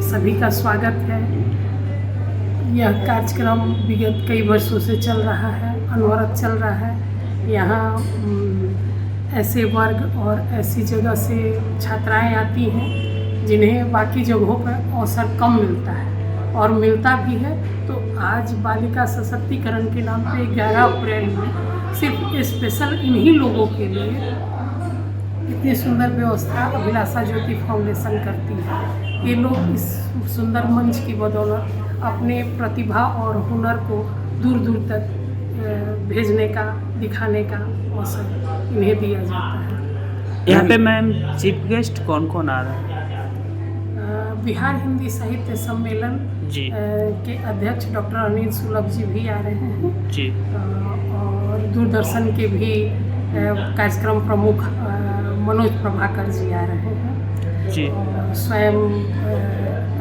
सभी का स्वागत है। यह कार्यक्रम विगत कई वर्षों से चल रहा है, अनवरत चल रहा है। यहाँ ऐसे वर्ग और ऐसी जगह से छात्राएं आती हैं जिन्हें बाकी जगहों पर अवसर कम मिलता है और मिलता भी है। तो आज बालिका सशक्तिकरण के नाम पे 11 अप्रैल में सिर्फ स्पेशल इन्हीं लोगों के लिए इतनी सुंदर व्यवस्था अभिलाषा ज्योति फाउंडेशन करती है। ये लोग इस सुंदर मंच की बदौलत अपने प्रतिभा और हुनर को दूर दूर तक भेजने का, दिखाने का अवसर इन्हें दिया जाता है। यहाँ पे मैम चीफ गेस्ट कौन कौन आ रहा है? बिहार हिंदी साहित्य सम्मेलन के अध्यक्ष डॉक्टर अनिल सुलभ जी भी आ रहे हैं जी, और दूरदर्शन के भी कार्यक्रम प्रमुख मनोज प्रभाकर जी आ रहे हैं जी, और स्वयं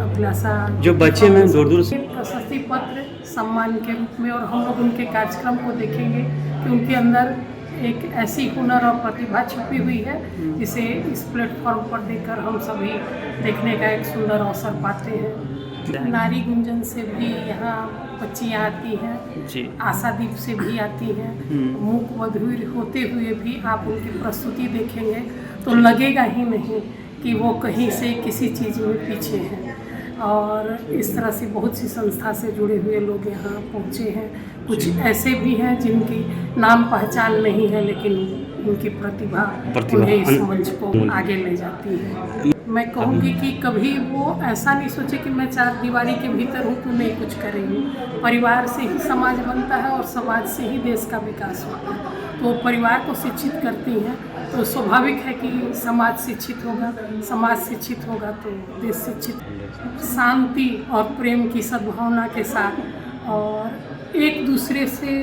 अभिलाषा जो बच्चे में दूर दूर से प्रशस्ति पत्र सम्मान के रूप में, और हम लोग उनके कार्यक्रम को देखेंगे कि उनके अंदर एक ऐसी हुनर और प्रतिभा छुपी हुई है जिसे इस प्लेटफॉर्म पर देखकर हम सभी देखने का एक सुंदर अवसर पाते हैं। नारी गुंजन से भी यहाँ बच्चियाँ आती हैं जी, आशादीप से भी आती हैं। मूक बधिर होते हुए भी आप उनकी प्रस्तुति देखेंगे तो लगेगा ही नहीं कि वो कहीं से किसी चीज़ में पीछे हैं। और इस तरह से बहुत सी संस्था से जुड़े हुए लोग यहाँ पहुँचे हैं। कुछ ऐसे भी हैं जिनकी नाम पहचान नहीं है, लेकिन उनकी प्रतिभा उन्हें इस मंच को आगे ले जाती है। मैं कहूँगी कि कभी वो ऐसा नहीं सोचे कि मैं चार दीवारी के भीतर हूँ तो नहीं कुछ करेंगी। परिवार से ही समाज बनता है और समाज से ही देश का विकास होता है। तो परिवार को शिक्षित करती हैं तो स्वाभाविक है कि समाज शिक्षित होगा, समाज शिक्षित होगा तो देश शिक्षित। शांति और प्रेम की सद्भावना के साथ और एक दूसरे से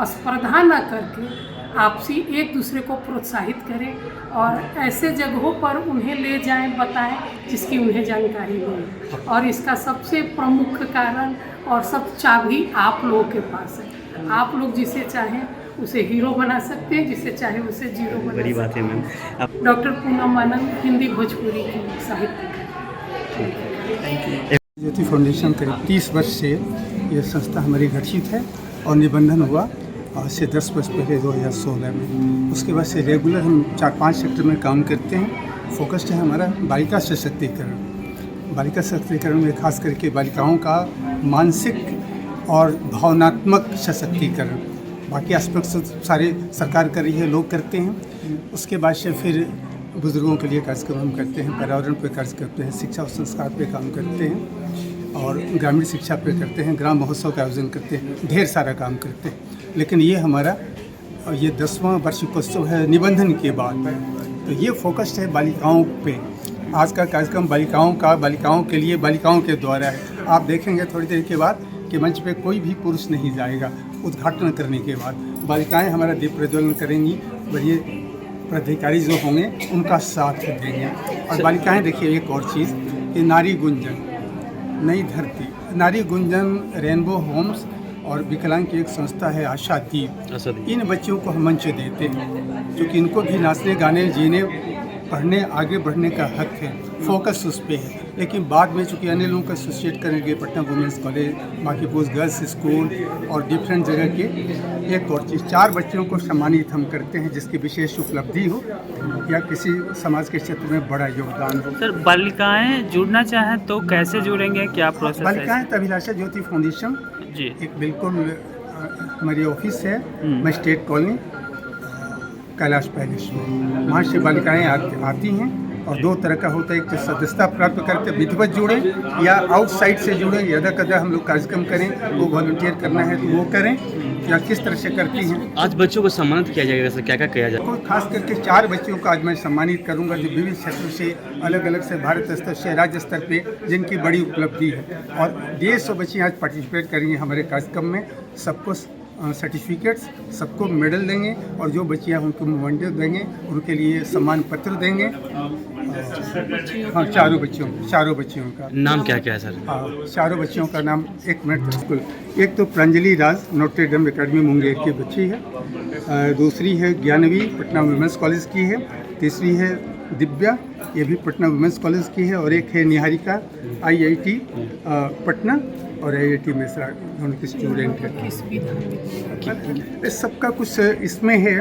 स्पर्धा न करके आपसी एक दूसरे को प्रोत्साहित करें और ऐसे जगहों पर उन्हें ले जाएं, बताएं जिसकी उन्हें जानकारी हो। और इसका सबसे प्रमुख कारण और सब चाबी आप लोगों के पास है। आप लोग जिसे चाहें उसे हीरो बना सकते हैं, जिसे चाहे उसे जीरो बना बड़ी बात सकते है हैं। मैम। डॉक्टर पूनम आनंद, हिंदी भोजपुरी की साहित्यकार। ज्योति फाउंडेशन करीब 30 वर्ष से ये संस्था हमारी गठित है और निबंधन हुआ आज से 10 वर्ष पहले 2016 में। उसके बाद से रेगुलर हम 4-5 सेक्टर में काम करते हैं। फोकस्ड है हमारा बालिका सशक्तिकरण। बालिका सशक्तिकरण में खास करके बालिकाओं का मानसिक और भावनात्मक सशक्तिकरण। बाकी एस्पेक्ट्स सारे सरकार कर रही है, लोग करते हैं। उसके बाद से फिर बुज़ुर्गों के लिए कार्यक्रम हम करते हैं, पर्यावरण पे कार्य करते हैं, शिक्षा और संस्कार पे काम करते हैं और ग्रामीण शिक्षा पे करते हैं, ग्राम महोत्सव का आयोजन करते हैं, ढेर सारा काम करते हैं। लेकिन ये हमारा ये 10वां वार्षिकोत्सव है निबंधन के बाद, तो ये फोकस्ड है बालिकाओं पे। आज का कार्यक्रम बालिकाओं का, बालिकाओं के लिए, बालिकाओं के द्वारा है। आप देखेंगे थोड़ी देर के बाद कि मंच पे कोई भी पुरुष नहीं जाएगा। उद्घाटन करने के बाद बालिकाएं हमारा दीप प्रज्वलन करेंगी, बड़े प्राधिकारी जो होंगे उनका साथ देंगे। और बालिकाएं देखिए एक और चीज़ कि नारी गुंजन, नई धरती, नारी गुंजन, रेनबो होम्स और विकलांग की एक संस्था है आशादीप। इन बच्चियों को हम मंच देते हैं क्योंकि इनको भी नाचने, गाने, जीने, पढ़ने, आगे बढ़ने का हक है। फोकस उस पर है। लेकिन बाद में चूँकि अन्य लोगों का एसोसिएट करेंगे, पटना वुमेंस कॉलेज, बाकी पोस्ट गर्ल्स स्कूल और डिफरेंट जगह के एक और चीज़ 4 बच्चियों को सम्मानित हम करते हैं जिसकी विशेष उपलब्धि हो या किसी समाज के क्षेत्र में बड़ा योगदान हो। सर बालिकाएं जुड़ना चाहें तो कैसे जुड़ेंगे, क्या प्रोसेस है? बालिकाएं अभिलाषा ज्योति फाउंडेशन जी, एक बिल्कुल हमारी ऑफिस है मजिस्ट्रेट कॉलोनी कैलाश पैलेस में। वहाँ से बालिकाएँ आती हैं और 2 तरह का होता है, एक तो सदस्यता प्राप्त करते विधिवत जुड़े या आउटसाइड से जुड़े। यदा कदा हम लोग कार्यक्रम करें, वो वॉलंटियर करना है तो वो करें, या किस तरह से करती हैं। आज बच्चों को सम्मानित किया जाएगा, सर क्या क्या किया जाएगा? खास करके 4 बच्चियों को आज मैं सम्मानित करूंगा जो विभिन्न क्षेत्रों से, अलग अलग से, भारत स्तर से, राज्य स्तर पे जिनकी बड़ी उपलब्धि है। और 150 बच्चियाँ आज पार्टिसिपेट करेंगी हमारे कार्यक्रम में। सबको सर्टिफिकेट्स, सबको मेडल देंगे और जो बच्चियाँ उनको मोमेंटो देंगे, उनके लिए सम्मान पत्र देंगे। हाँ, चारों बच्चियों का नाम क्या क्या है सर? चारों बच्चियों का नाम, एक मिनट बिल्कुल। एक तो प्रांजलि राज नोट्रे डम एकेडमी मुंगेर की बच्ची है, दूसरी है ज्ञानवी पटना वुमेंस कॉलेज की है, तीसरी है दिव्या, ये भी पटना वुमेंस कॉलेज की है, और एक है निहारिका IIT पटना और IIT मिश्रा, दोनों की स्टूडेंट है। किस विधा में? इस सबका कुछ इसमें है।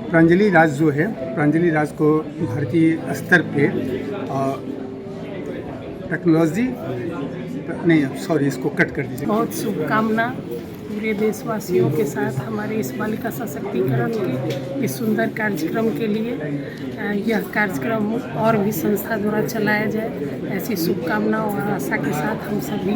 प्रांजलि राज जो है, प्रांजलि राज को भारतीय स्तर पे टेक्नोलॉजी नहीं, सॉरी, इसको कट कर दीजिए। बहुत शुभकामना पूरे देशवासियों के साथ हमारे इस बालिका सशक्तिकरण के इस सुंदर कार्यक्रम के लिए। यह कार्यक्रम और भी संस्था द्वारा चलाया जाए, ऐसी शुभकामना और आशा के साथ हम सभी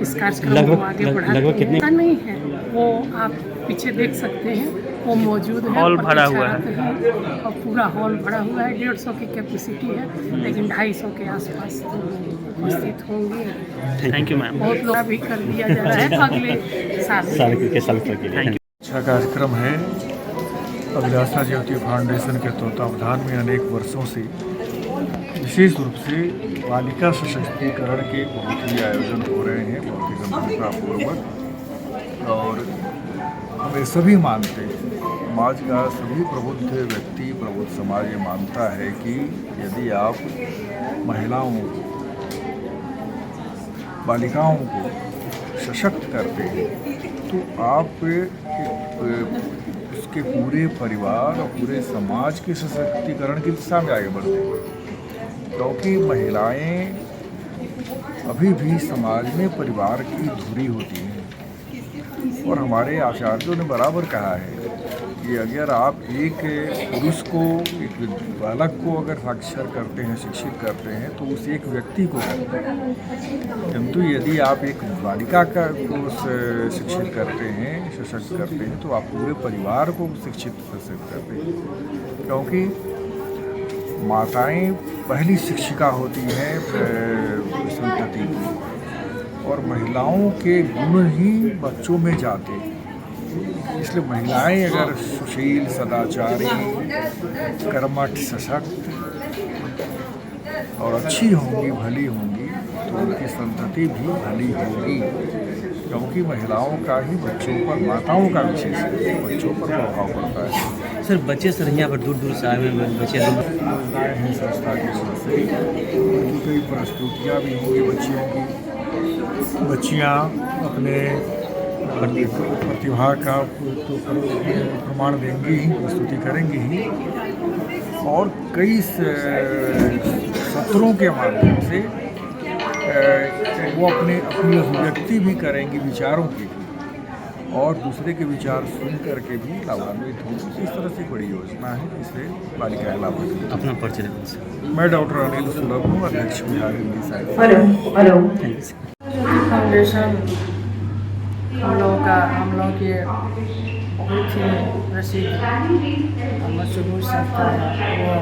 इस कार्यक्रम को आगे बढ़ाते हैं। नहीं है वो, आप पीछे देख सकते हैं, वो मौजूद है। हॉल भरा हुआ है और पूरा हॉल भरा हुआ है। 150 की कैपेसिटी है, लेकिन 250 के आसपास तो उपस्थित होंगे। Thank you ma'am. बहुत लोग भी कर दिया जा रहा है अगले साल के लिए। अच्छा कार्यक्रम है। अभिलाषा ज्योति फाउंडेशन के तत्वावधान में अनेक वर्षों से विशेष रूप से बालिका सशक्तिकरण के बहुत ही आयोजन हो रहे हैं, बहुत ही गंभीरतापूर्वक। और हमें सभी मानते हैं, समाज का सभी प्रबुद्ध व्यक्ति, प्रबुद्ध समाज ये मानता है कि यदि आप महिलाओं को, बालिकाओं को सशक्त करते हैं तो आप उसके पूरे परिवार और पूरे समाज के सशक्तिकरण की दिशा में आगे बढ़ते हैं। क्योंकि महिलाएं अभी भी समाज में परिवार की धुरी होती हैं, और हमारे आचार्यों ने बराबर कहा है कि अगर आप एक पुरुष को, एक बालक को अगर साक्षर करते हैं, शिक्षित करते हैं, तो उस एक व्यक्ति को करते हैं, किंतु यदि आप एक बालिका को शिक्षित करते हैं, सशक्त करते हैं, तो आप पूरे परिवार को शिक्षित सशक्त करते हैं। क्योंकि माताएं पहली शिक्षिका होती हैं संतति की, और महिलाओं के गुण ही बच्चों में जाते हैं। इसलिए महिलाएं अगर सुशील, सदाचारी, कर्मठ, सशक्त और अच्छी होंगी, भली होंगी, तो उनकी संतति भी भली होगी। क्योंकि महिलाओं का ही बच्चों पर, माताओं का विशेष बच्चों पर प्रभाव पड़ता है। सर बच्चे सर यहाँ पर दूर दूर से आए हुए हैं, बच्चे महिलाएं हैं संस्था की सदस्य, उनकी कई प्रस्तुतियाँ भी होंगी बच्चियों की। बच्चियाँ अपने प्रतिभा का तो प्रमाण देंगी ही, प्रस्तुति करेंगी ही, और कई सत्रों के माध्यम से वो अपनी अभिव्यक्ति भी करेंगी विचारों की, और दूसरे के विचार सुन करके भी लाभान्वित होंगी। इस तरह से बड़ी योजना है, इससे बालिकाएं लाभान्वित। अपना परिचय दें सर। मैं डॉक्टर अनिल सुलभ हूँ, अध्यक्ष बिहार हिंदी साहित्य फाउंडेशन हम लोगों के बहुत ही प्रसिद्ध मशहूर संस्था है। वो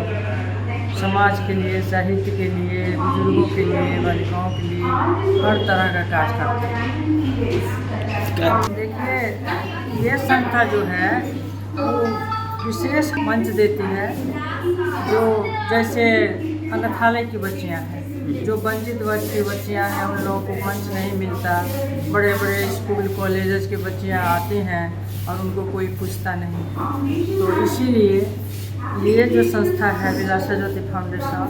समाज के लिए, साहित्य के लिए, बुजुर्गों के लिए, बालिकाओं के लिए हर तरह का कार्य करते हैं। देखिए, ये संस्था जो है वो विशेष मंच देती है। जो जैसे अनाथालय की बच्चियाँ हैं, जो वंचित वर्ग की बच्चियाँ हैं, उन लोगों को मंच नहीं मिलता। बड़े बड़े स्कूल कॉलेजेस की बच्चियाँ आती हैं और उनको कोई पूछता नहीं। तो इसीलिए ये जो संस्था है अभिलाषा ज्योति फाउंडेशन,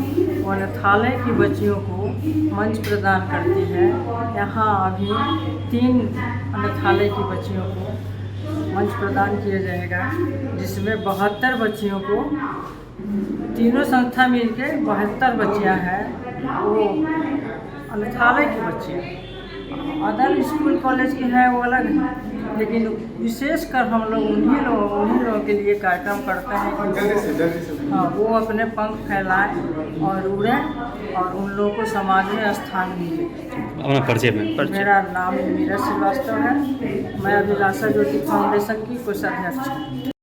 वो अनाथालय की बच्चियों को मंच प्रदान करती है। यहाँ अभी 3 अनाथालय की बच्चियों को मंच प्रदान किया जाएगा, जिसमें 72 बच्चियों को, तीनों संस्था मिलकर 72 बच्चियाँ हैं, वो अनाथालय की बच्चियाँ। अदर स्कूल कॉलेज के हैं वो अलग हैं, लेकिन विशेषकर हम लोग उन्हीं लोगों के लिए कार्यक्रम करते हैं कि हाँ, वो अपने पंख फैलाएं और उड़ें और उन लोगों को समाज में स्थान मिले। अपना परिचय में। मेरा नाम मीरा श्रीवास्तव है। मैं अभिलाषा ज्योति फाउंडेशन की कोषाध्यक्ष हूँ।